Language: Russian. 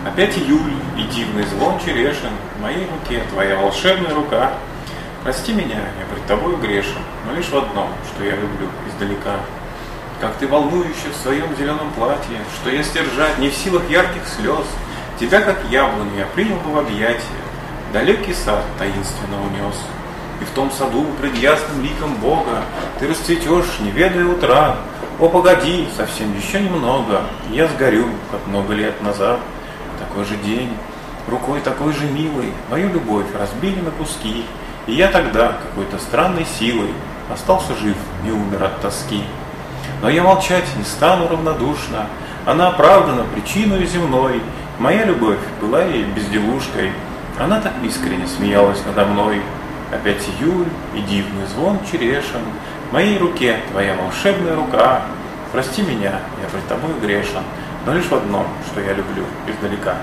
Опять июль и дивный звон черешен, в моей руке твоя волшебная рука. Прости меня, я пред тобою грешен, но лишь в одном, что я люблю издалека. Как ты волнующая в своем зеленом платье, что я сдержать не в силах ярких слез, тебя, как яблоню, я принял бы в объятия, далекий сад таинственно унес. И в том саду пред ясным ликом Бога ты расцветешь, не ведая утра. О, погоди, совсем еще немного, и я сгорю, как много лет назад. Такой же день, рукой такой же милой, мою любовь разбили на куски, и я тогда какой-то странной силой остался жив, не умер от тоски. Но я молчать не стану равнодушно, она оправдана причиной земной. Моя любовь была ей безделушкой, она так искренне смеялась надо мной. Опять июль и дивный звон черешен, в моей руке твоя волшебная рука. Прости меня, я пред тобой грешен, но лишь в одном, что я люблю издалека.